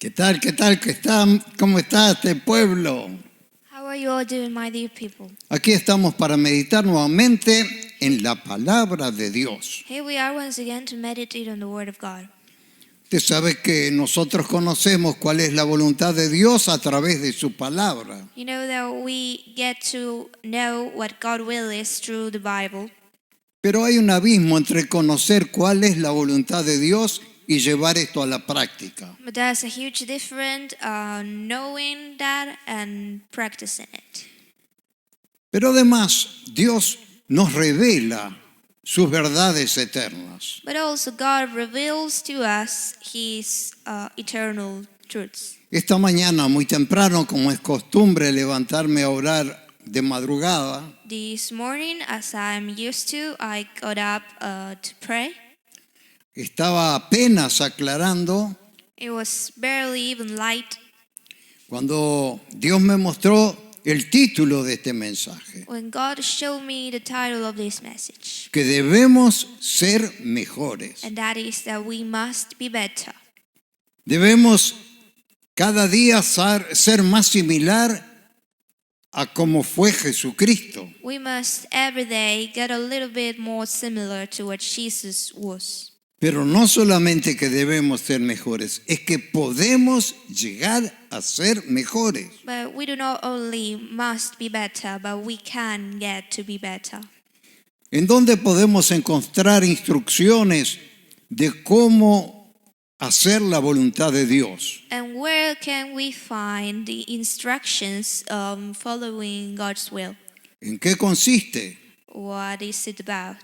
¿Qué tal? ¿Qué tal? ¿Cómo está este pueblo? How are you all doing, my dear people? Aquí estamos para meditar nuevamente en la palabra de Dios. Here we are once again to meditate on the Word of God. Usted sabe que nosotros conocemos cuál es la voluntad de Dios a través de su palabra. You know that we get to know what God's will is through the Bible. Pero hay un abismo entre conocer cuál es la voluntad de Dios y llevar esto a la práctica. But there's a huge difference knowing that and practicing it. Pero además, Dios nos revela sus verdades eternas. But also God reveals to us His eternal truths. Esta mañana, muy temprano, como es costumbre levantarme a orar de madrugada, This morning, as I'm used to, I got up to pray. estaba apenas aclarando It was barely even light cuando Dios me mostró el título de este mensaje, when God showed me the title of this message. que debemos ser mejores. And that is that we must be better. Debemos cada día ser más similar a como fue Jesucristo. We must every day get a little bit more similar to what Jesus was. Pero no solamente que debemos ser mejores, es que podemos llegar a ser mejores. But we do not only must be better, but we can get to be better. ¿En dónde podemos encontrar instrucciones de cómo hacer la voluntad de Dios? And where can we find the instructions following God's will? ¿En qué consiste? What is it about?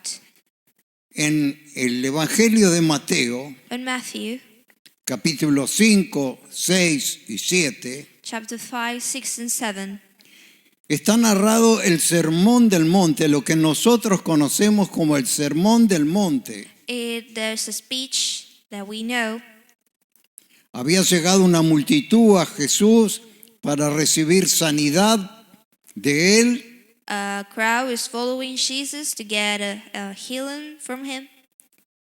En el Evangelio de Mateo, In Matthew capítulo 5, 6 y 7, chapter 5, 6, and 7, está narrado el Sermón del Monte, lo que nosotros conocemos como el Sermón del Monte. there's a speech that we know. Había llegado una multitud a Jesús para recibir sanidad de él, A crowd is following Jesus to get a healing from him.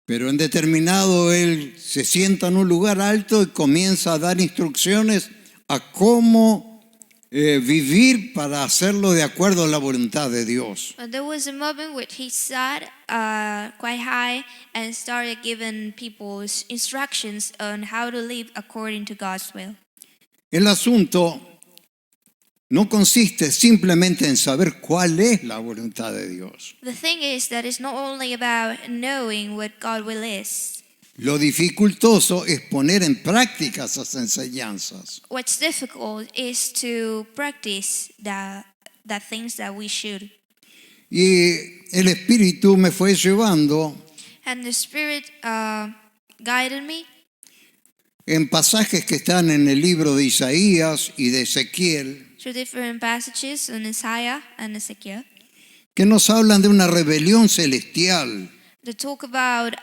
pero en determinado él se sienta en un lugar alto y comienza a dar instrucciones a cómo vivir para hacerlo de acuerdo a la voluntad de Dios. But there was a moment where he sat quite high and started giving people instructions on how to live according to God's will. El asunto no consiste simplemente en saber cuál es la voluntad de Dios. The thing is that it's not only about knowing what God's will is. Lo dificultoso es poner en práctica esas enseñanzas. What's difficult is to practice the things that we should. Y el Espíritu me fue llevando And the Spirit guided me en pasajes que están en el libro de Isaías y de Ezequiel, through different passages in Isaiah and Ezekiel que nos hablan de una rebelión celestial. that talk about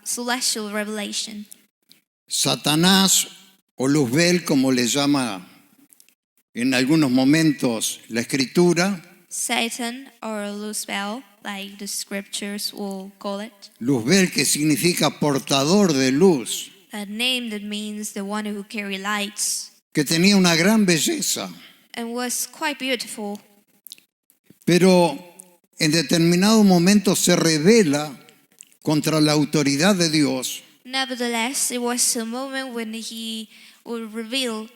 celestial revelation. Satanás o Luzbel, como le llama en algunos momentos la Escritura, Satan or Luzbel, like the scriptures will call it. Luzbel que significa portador de luz, A name that means the one who carry lights, que tenía una gran belleza, and was quite beautiful. pero en determinado momento se rebela contra la autoridad de Dios Nevertheless, it was a moment when he would reveal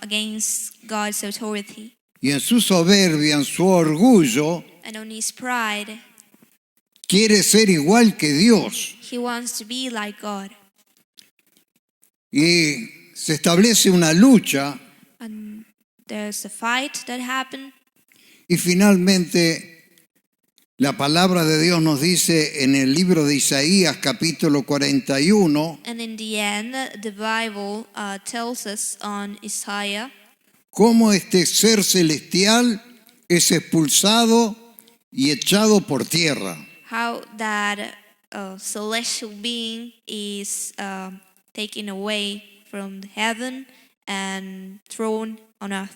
against God's authority. y en su soberbia, en su orgullo, And on his pride, quiere ser igual que Dios. he wants to be like God. Y se establece una lucha And there's a fight that happened. y finalmente la palabra de Dios nos dice en el libro de Isaías capítulo 41 And in the end, the Bible tells us on Isaiah cómo este ser celestial es expulsado y echado por tierra. how that celestial being is taken away from heaven and thrown on earth.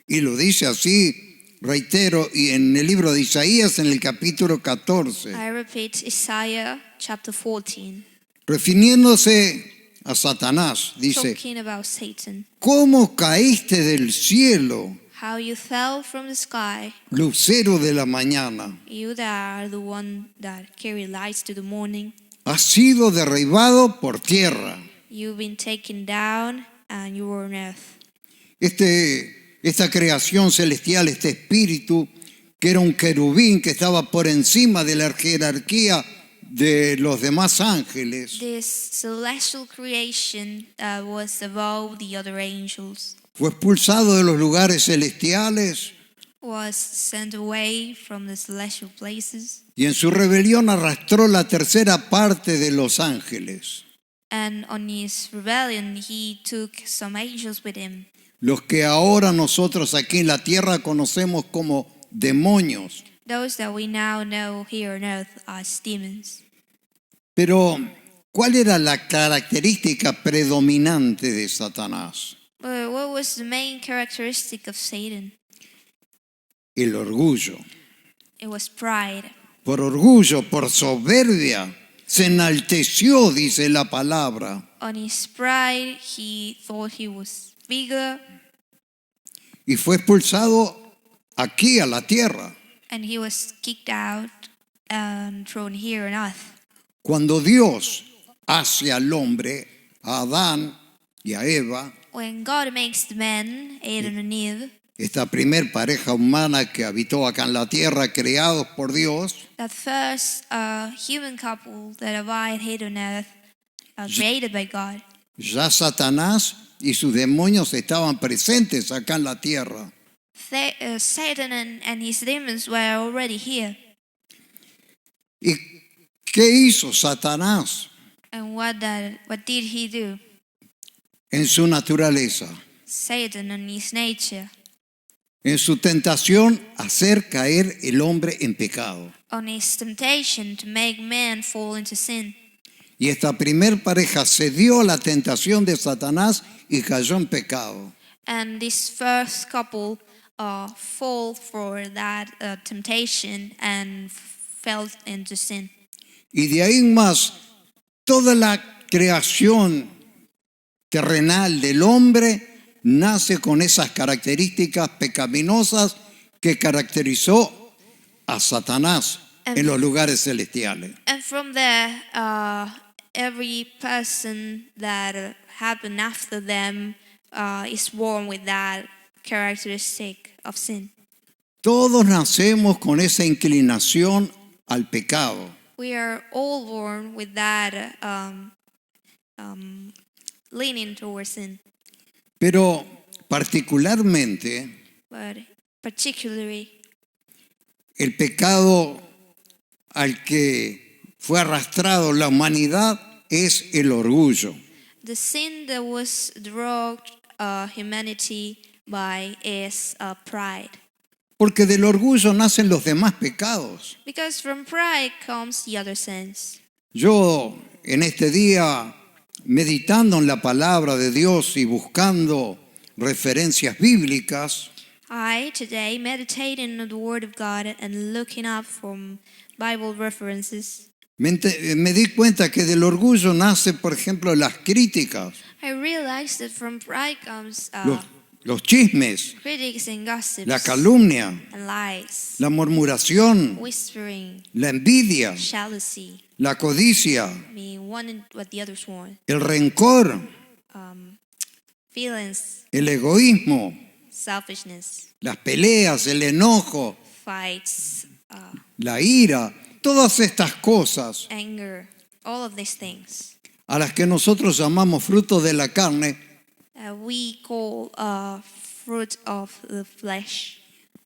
Y lo dice así, reitero, y en el libro de Isaías en el capítulo 14, I repeat Isaiah chapter 14. refiriéndose a Satanás, dice, talking about Satan, ¿cómo caíste del cielo, how you fell from the sky, lucero de la mañana? you that are the one that carry lights to the morning. Has sido derribado por tierra. You've been taken down and you were on earth. Esta creación celestial, este espíritu, que era un querubín que estaba por encima de la jerarquía de los demás ángeles, This celestial creation was above the other angels, fue expulsado de los lugares celestiales was sent away from the celestial places, y en su rebelión arrastró la tercera parte de los ángeles, and on his rebellion he took some angels with him, los que ahora nosotros aquí en la tierra conocemos como demonios. those that we now know here on earth as demons. Pero, ¿cuál era la característica predominante de Satanás? But what was the main characteristic of Satan? El orgullo. It was pride. Por orgullo, por soberbia, se enalteció, dice la palabra. On his pride, he thought he was bigger, Y fue expulsado aquí a la tierra. and he was kicked out and thrown here on earth. Cuando Dios hace al hombre, a Adán y a Eva, When God makes the man, Adam and Eve, esta primer pareja humana que habitó acá en la tierra, creados por Dios, that first human couple that abide here on earth, created by God, ya Satanás y sus demonios estaban presentes acá en la tierra. Satan and his demons were already here. ¿Y qué hizo Satanás And what did he do? en su naturaleza? Satan on his nature, En su tentación, hacer caer el hombre en pecado. on his temptation to make man fall into sin. Y esta primer pareja cedió a la tentación de Satanás y cayó en pecado. And this first couple fall for that temptation and fell into sin. Y de ahí en más, toda la creación terrenal del hombre nace con esas características pecaminosas que caracterizó a Satanás en los lugares celestiales. And from there, every person that happened after them is born with that characteristic of sin. Todos nacemos con esa inclinación al pecado. We are all born with that leaning towards sin. Pero particularmente But particularly, el pecado al que fue arrastrado la humanidad es el orgullo. the sin that was dragged humanity by is pride. Porque del orgullo nacen los demás pecados. Because from pride comes the other sins. Yo en este día, meditando en la palabra de Dios y buscando referencias bíblicas, I today meditating on the Word of God and looking up from Bible references, me di cuenta que del orgullo nace, por ejemplo, las críticas, I realized that from pride comes los chismes, critics and gossips la calumnia, and lies, la murmuración, whispering, la envidia, jealousy, la codicia, wanting what the others want, el rencor, feelings, el egoísmo, selfishness, las peleas, el enojo, fights, la ira, todas estas cosas anger, all of these things a las que nosotros llamamos frutos de la carne, we call fruit of the flesh,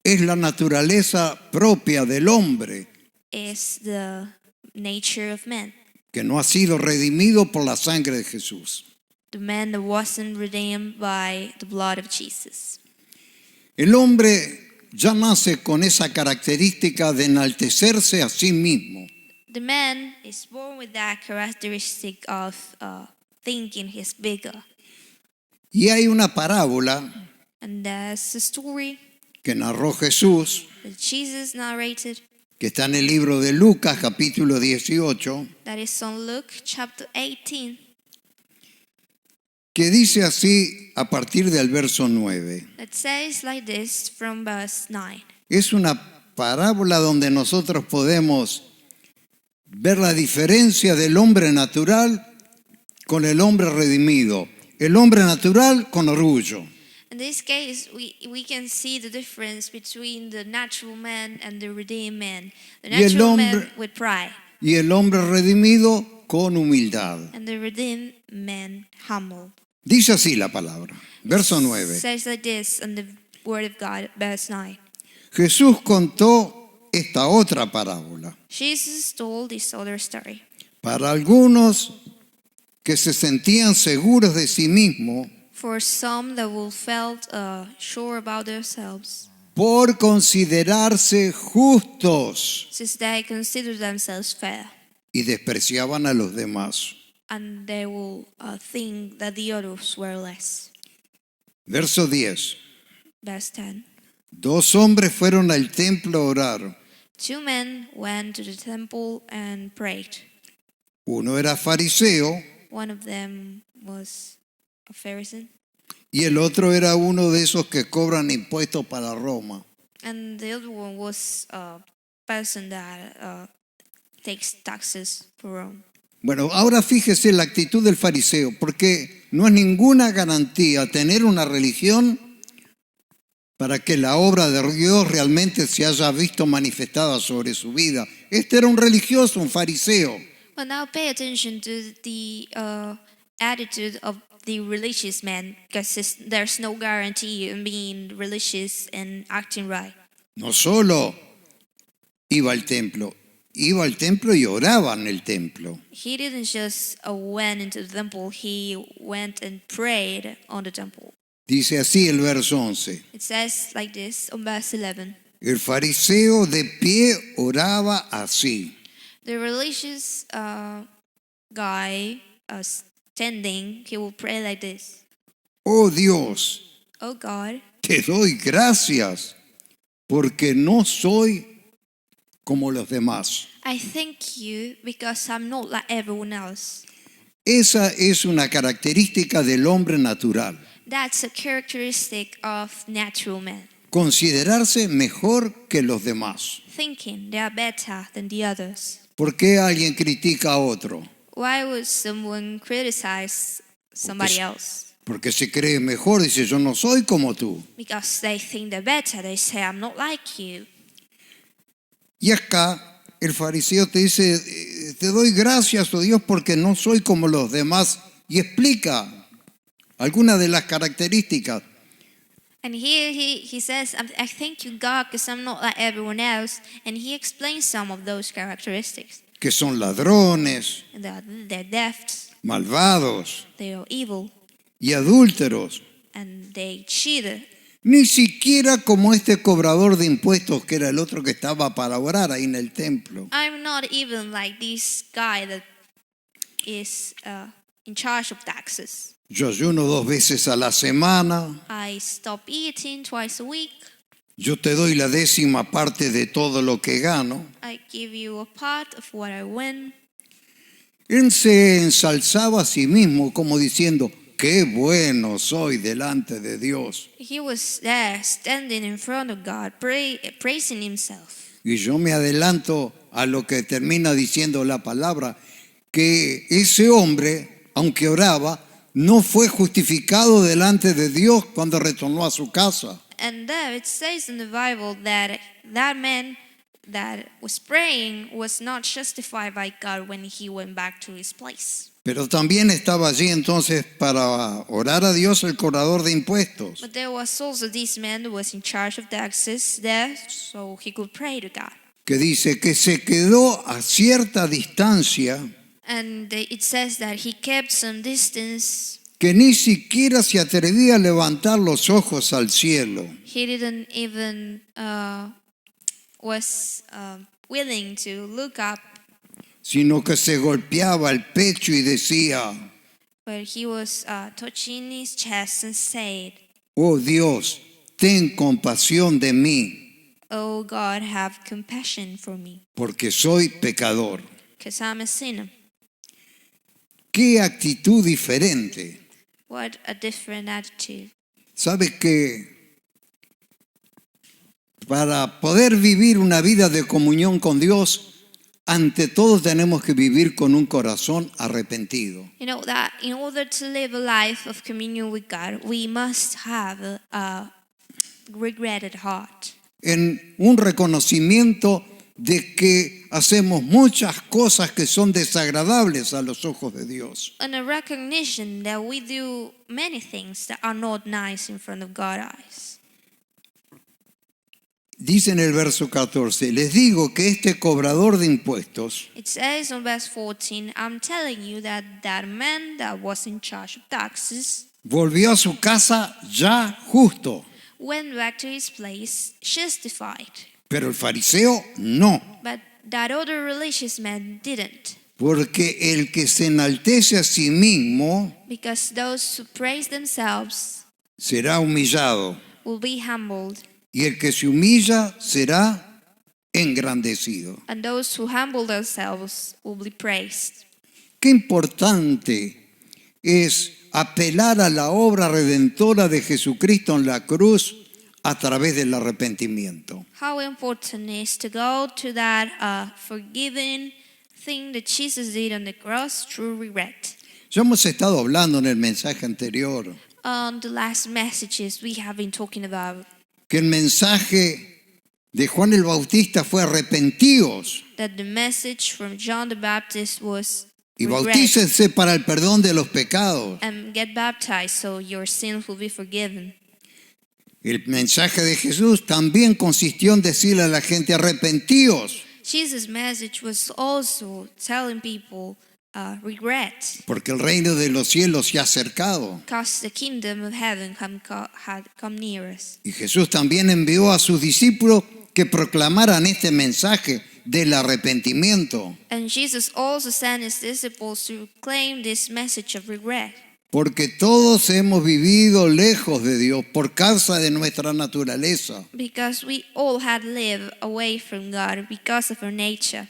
es la naturaleza propia del hombre is the nature of man. que no ha sido redimido por la sangre de Jesús. The man that wasn't redeemed by the blood of Jesus. El hombre ya nace con esa característica de enaltecerse a sí mismo. The man is born with that characteristic of thinking he's bigger. Y hay una parábola And there's a story que narró Jesús, that Jesus narrated que está en el libro de Lucas, capítulo 18, that is on Luke chapter 18. que dice así a partir del verso 9. It says like this from verse 9. Es una parábola donde nosotros podemos ver la diferencia del hombre natural con el hombre redimido. El hombre natural con orgullo. In this case, we can see the difference between the natural man and the redeemed man. The Y el natural hombre- man with pride, Y el hombre redimido con humildad. and the redeemed man humble. Dice así la palabra. Verso 9. Says like this in the Word of God, verse 9. Jesús contó esta otra parábola Jesus told this other story para algunos que se sentían seguros de sí mismos for some that will felt sure about themselves, por considerarse justos since they consider themselves fair, y despreciaban a los demás. and they will think that the others were less. Verso 10. Verse 10. 2 hombres fueron al templo a orar. 2 men went to the temple and prayed. Uno era fariseo One of them was a Pharisee, y el otro era uno de esos que cobran impuestos para Roma. and the other one was a person that takes taxes for Rome. Bueno, ahora fíjese la actitud del fariseo, porque no es ninguna garantía tener una religión para que la obra de Dios realmente se haya visto manifestada sobre su vida. Este era un religioso, un fariseo. But now pay attention to the attitude of the religious man, because there's no guarantee in being religious and acting right. No solo iba al templo y oraba en el templo. He didn't just went into the temple, he went and prayed on the temple. Dice así el verso 11. It says like this on verse 11. El fariseo de pie oraba así. The religious guy standing, he will pray like this. Oh Dios, Oh God, te doy gracias porque no soy como los demás. I thank you because I'm not like everyone else. Esa es una característica del hombre natural. That's a characteristic of natural man. Considerarse mejor que los demás. Thinking they are better than the others. ¿Por qué alguien critica a otro? Why would someone criticize somebody else? Porque se cree mejor, dice yo no soy como tú. Because they think they're better. They say, I'm not like you. Y acá el fariseo te dice, te doy gracias, oh Dios, porque no soy como los demás. Y explica algunas de las características. And here he says, I thank you, God, because I'm not like everyone else. And he explains some of those characteristics. Que son ladrones, They're thefts, malvados they are evil, y adúlteros. and they cheated. Ni siquiera como este cobrador de impuestos que era el otro que estaba para orar ahí en el templo. I'm not even like this guy that is in charge of taxes. Yo ayuno 2 veces a la semana. I stop eating twice a week. Yo te doy la 10ª parte de todo lo que gano. I give you a part of what I win. Él se ensalzaba a sí mismo como diciendo, qué bueno soy delante de Dios. He was there standing in front of God, praising himself. Y yo me adelanto a lo que termina diciendo la palabra, que ese hombre, aunque oraba, no fue justificado delante de Dios cuando retornó a su casa. And there it says in the Bible that that man that was praying was not justified by God when he went back to his place. Pero también estaba allí entonces para orar a Dios el cobrador de impuestos. But there was also this man who was in charge of taxes there, so he could pray to God. Que dice que se quedó a cierta distancia, And it says that he kept some distance. que ni siquiera se atrevía a levantar los ojos al cielo. He didn't even was willing to look up, Sino que se golpeaba el pecho y decía, but he was touching his chest and said, oh Dios, ten compasión de mí, "Oh God, have compassion for me, porque soy pecador. because I'm a sinner." Qué actitud diferente. What a different attitude. ¿Sabe que para poder vivir una vida de comunión con Dios, ante todo tenemos que vivir con un corazón arrepentido? You know that in order to live a life of communion with God, we must have a regretted heart. En un reconocimiento de que hacemos muchas cosas que son desagradables a los ojos de Dios. And a recognition that we do many things that are not nice in front of God's eyes. Dice en el verso 14, les digo que este cobrador de impuestos It says on verse 14, I'm telling you that that man that was in charge of taxes volvió a su casa ya justo, went back to his place justified. pero el fariseo no, But that other religious man didn't. porque el que se enaltece a sí mismo Because those who praise themselves será humillado, will be humbled, y el que se humilla será engrandecido. and those who humble themselves will be praised. Qué importante es apelar a la obra redentora de Jesucristo en la cruz a través del arrepentimiento. How important it is to go to that forgiving thing that Jesus did on the cross through regret. Ya hemos estado hablando en el mensaje anterior On the last messages we have been talking about que el mensaje de Juan el Bautista fue arrepentíos that the message from John the Baptist was y regret bautícense para el perdón de los pecados. and get baptized so your sins will be forgiven. El mensaje de Jesús también consistió en decirle a la gente arrepentíos, Jesus' message was also telling people regret, porque el reino de los cielos se ha acercado. because the kingdom of heaven had come near us. Y Jesús también envió a sus discípulos que proclamaran este mensaje del arrepentimiento, And Jesus also sent his disciples to proclaim this message of regret. porque todos hemos vivido lejos de Dios por causa de nuestra naturaleza. Because we all had lived away from God because of our nature.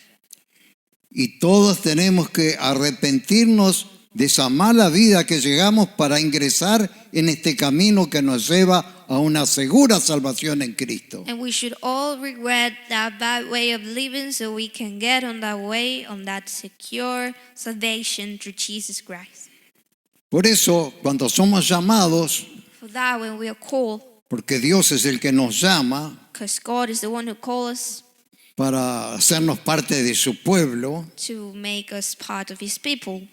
Y todos tenemos que arrepentirnos de esa mala vida que llegamos para ingresar en este camino que nos lleva a una segura salvación en Cristo. And we should all regret that bad way of living so we can get on that way, on that secure salvation through Jesus Christ. Por eso, cuando somos llamados, For that, when we are called, porque Dios es el que nos llama because God is the one who called us para hacernos parte de su pueblo, to make us part of his people,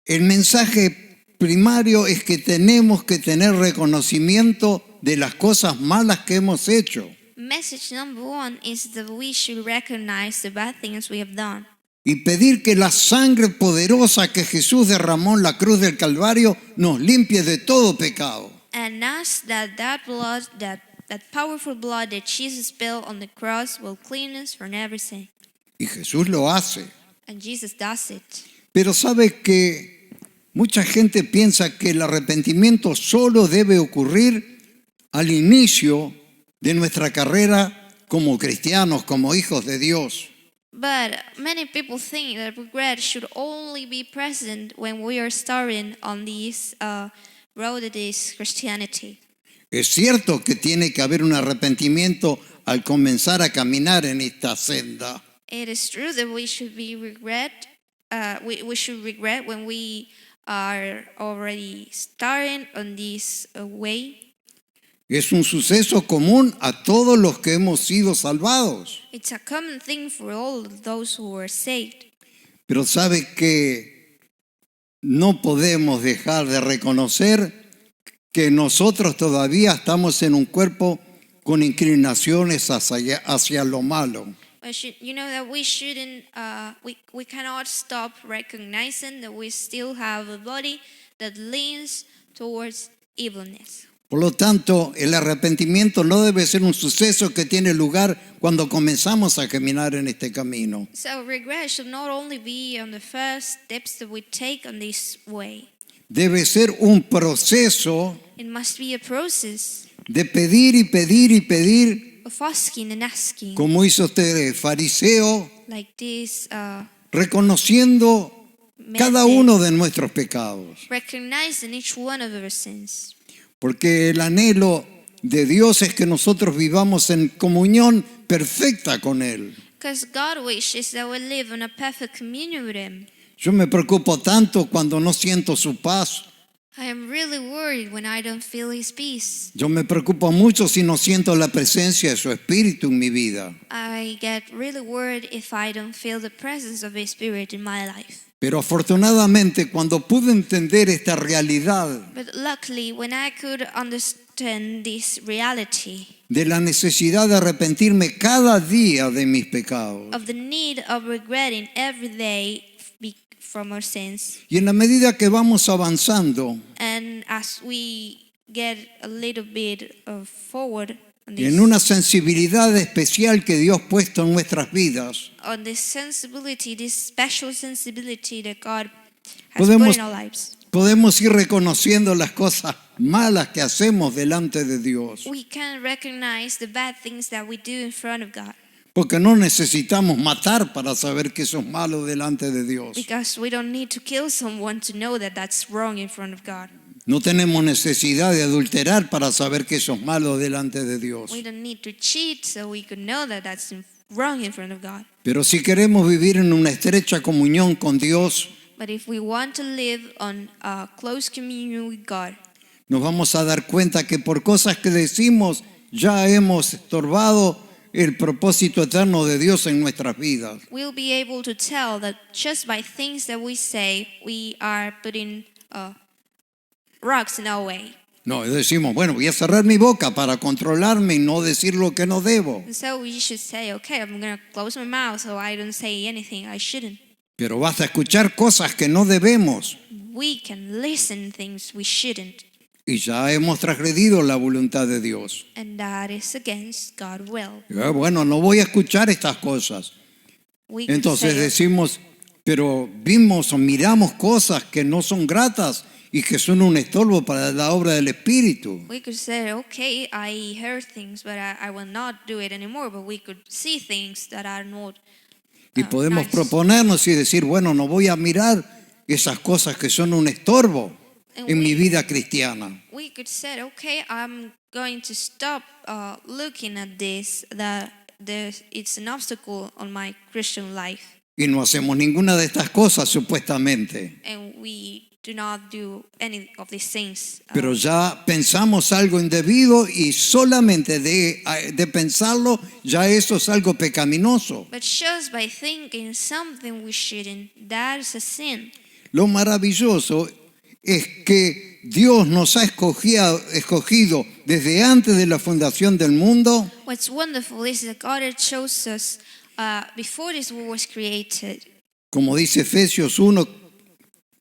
el mensaje primario es que tenemos que tener reconocimiento de las cosas malas que hemos hecho message number one is that we should recognize the bad things we have done y pedir que la sangre poderosa que Jesús derramó en la cruz del Calvario nos limpie de todo pecado. and ask that that blood, that powerful blood that Jesus spilled on the cross will clean us from every sin. Y Jesús lo hace. And Jesus does it. Pero sabe que mucha gente piensa que el arrepentimiento solo debe ocurrir al inicio de nuestra carrera como cristianos, como hijos de Dios. But many people think that regret should only be present when we are starting on this road that is Christianity. Es cierto que tiene que haber un arrepentimiento al comenzar a caminar en esta senda. It is true that we should be we should regret when we are already starting on this way. Es un suceso común a todos los que hemos sido salvados. It's a common thing for all of those who were saved. Pero sabe que no podemos dejar de reconocer que nosotros todavía estamos en un cuerpo con inclinaciones hacia lo malo. You know that we shouldn't, we cannot stop recognizing that we still have a body that leans towards evilness. Por lo tanto, el arrepentimiento no debe ser un suceso que tiene lugar cuando comenzamos a caminar en este camino. So regret should not only be on the first steps that we take on this way. Debe ser un proceso It must be a process de pedir y pedir y pedir, of asking and asking, como hizo este fariseo, like this reconociendo cada uno de nuestros pecados. recognizing each one of our sins. Porque el anhelo de Dios es que nosotros vivamos en comunión perfecta con Él. Because God wishes that we live in a perfect communion with Him. Yo me preocupo tanto cuando no siento su paz. I am really worried when I don't feel His peace. Yo me preocupo mucho si no siento la presencia de su Espíritu en mi vida. I get really worried if I don't feel the presence of His Spirit in my life. Pero afortunadamente cuando pude entender esta realidad But luckily, when I could understand this reality de la necesidad de arrepentirme cada día de mis pecados, of the need of regretting every day from our sins, y en la medida que vamos avanzando and as we get a little bit forward on y en this, una sensibilidad especial que Dios ha puesto en nuestras vidas, on this sensibility, this special sensibility that God has Podemos- put in our lives, podemos ir reconociendo las cosas malas que hacemos delante de Dios. we can recognize the bad things that we do in front of God, Porque no necesitamos matar para saber que eso es malo delante de Dios. because we don't need to kill someone to know that that's wrong in front of God. No tenemos necesidad de adulterar para saber que eso es malo delante de Dios. We don't need to cheat so we could know that that's wrong in front of God. Pero si queremos vivir en una estrecha comunión con Dios, But if we want to live on a close communion with God, nos vamos a dar cuenta que por cosas que decimos ya hemos estorbado el propósito eterno de Dios en nuestras vidas. we'll be able to tell that just by things that we say, we are putting rocks in our way. No, decimos, bueno, voy a cerrar mi boca para controlarme y no decir lo que no debo. And so we should say, okay, I'm going to close my mouth so I don't say anything I shouldn't. Pero basta escuchar cosas que no debemos We can listen things we shouldn't, y ya hemos transgredido la voluntad de Dios. and that is against God's will. Bueno, no voy a escuchar estas cosas. We could Entonces say, decimos, pero vimos o miramos cosas que no son gratas y que son un estorbo para la obra del Espíritu. We could say, okay, I heard things, but I will not do it anymore. But we could see things that are not Y podemos nice. proponernos y decir, bueno, no voy a mirar esas cosas que son un estorbo en mi vida cristiana. We could say, okay, I'm going to stop looking at this, that it's an obstacle on my Christian life. Y no hacemos ninguna de estas cosas supuestamente. And we do not do any of these things. Pero ya pensamos algo indebido y solamente de pensarlo ya eso es algo pecaminoso. But just by thinking something we shouldn't, that is a sin. Lo maravilloso es que Dios nos ha escogido desde antes de la fundación del mundo What's wonderful is that God had chose us before this world was created. como dice Efesios 1,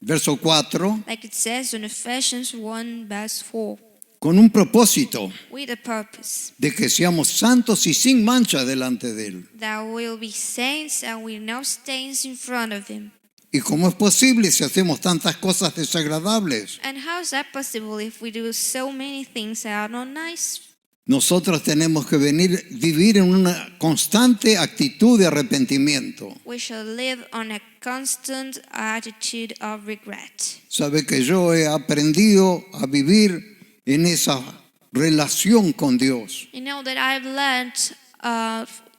verso 4, Like it says in Ephesians 1 verse 4, con un propósito with a purpose, de que seamos santos y sin mancha delante de Él. that we'll be saints and with no stains in front of Him. ¿Y cómo es posible si hacemos tantas cosas desagradables? And how is that possible if we do so many things that are not nice? Nosotros tenemos que vivir en una constante actitud de arrepentimiento. We shall live on a constant attitude of regret. Sabe que yo he aprendido a vivir en esa relación con Dios. You know that I've learned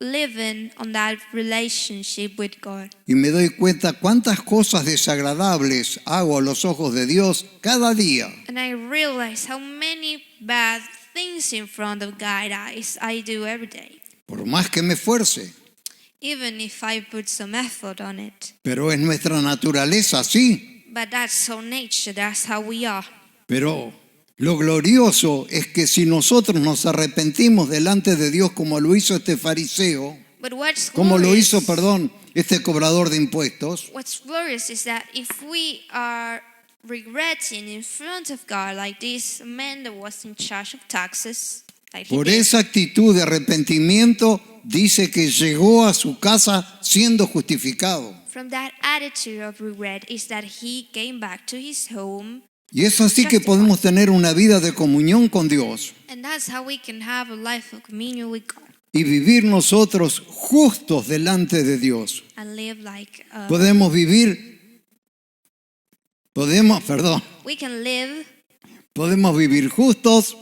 living on that relationship with God. Y me doy cuenta cuántas cosas desagradables hago a los ojos de Dios cada día. And I realize how many bad things in front of God's eyes I do every day, Por más que me esfuerce. even if I put some effort on it. Pero es nuestra naturaleza así. But that's our nature, that's how we are. Pero lo glorioso es que si nosotros nos arrepentimos delante de Dios como lo hizo este fariseo, But what's como lo glorious, hizo, perdón, este cobrador de impuestos, what's glorious is that if we are regretting in front of God, like this man that was in charge of taxes, like he por did, esa actitud de arrepentimiento, dice que llegó a su casa siendo justificado. from that attitude of regret is that he came back to his home. Y es así que podemos tener una vida de comunión con Dios And that's how we can have a life of communion with God y vivir nosotros justos delante de Dios. and live like Podemos vivir We can live, podemos vivir justos,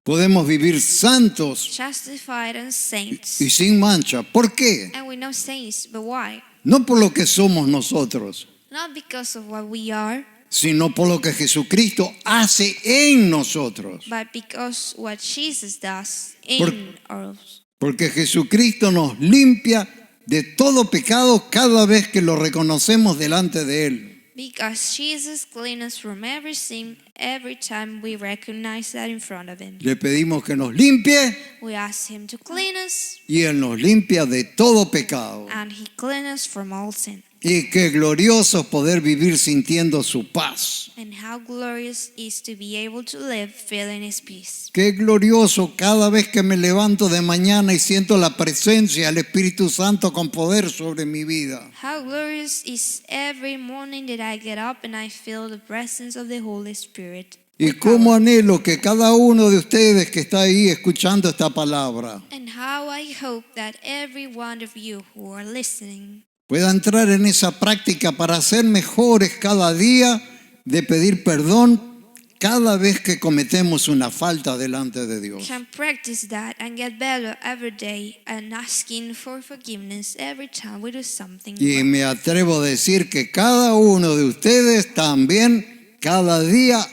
podemos vivir santos justified and saints. y sin mancha. ¿Por qué? And we're not saints, but why? No por lo que somos nosotros, Not because of what we are, sino por lo que Jesucristo hace en nosotros. but because what Jesus does Por- in us. Porque Jesucristo nos limpia de todo pecado cada vez que lo reconocemos delante de Él. Because Jesus cleans us from every sin every time we recognize that in front of Him. Le pedimos que nos limpie We ask Him to clean us, y Él nos limpia de todo pecado. and He cleans us from all sin. Y qué glorioso es poder vivir sintiendo su paz. And how glorious is to be able to live feeling His peace. Qué glorioso cada vez que me levanto de mañana y siento la presencia del Espíritu Santo con poder sobre mi vida. How glorious is every morning that I get up and I feel the presence of the Holy Spirit. Y cómo anhelo que cada uno de ustedes que está ahí escuchando esta palabra And how I hope that every one of you who are listening pueda entrar en esa práctica para ser mejores cada día, de pedir perdón cada vez que cometemos una falta delante de Dios. can practice that and get better every day and asking for forgiveness every time we do something Y wrong. me atrevo a decir que cada uno de ustedes también cada día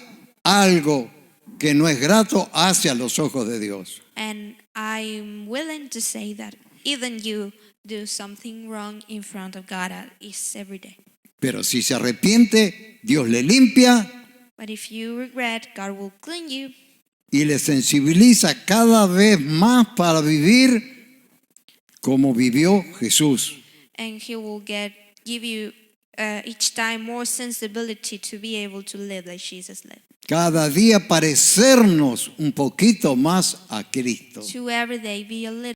algo que no es grato hacia los ojos de Dios. And I'm willing to say that even you do something wrong in front of God is every day. Pero si se arrepiente, Dios le limpia But if you regret, God will clean you y le sensibiliza cada vez más para vivir como vivió Jesús. and He will give you each time more sensibility to be able to live like Jesus lived. Cada día parecernos un poquito más a Cristo. To every day be a little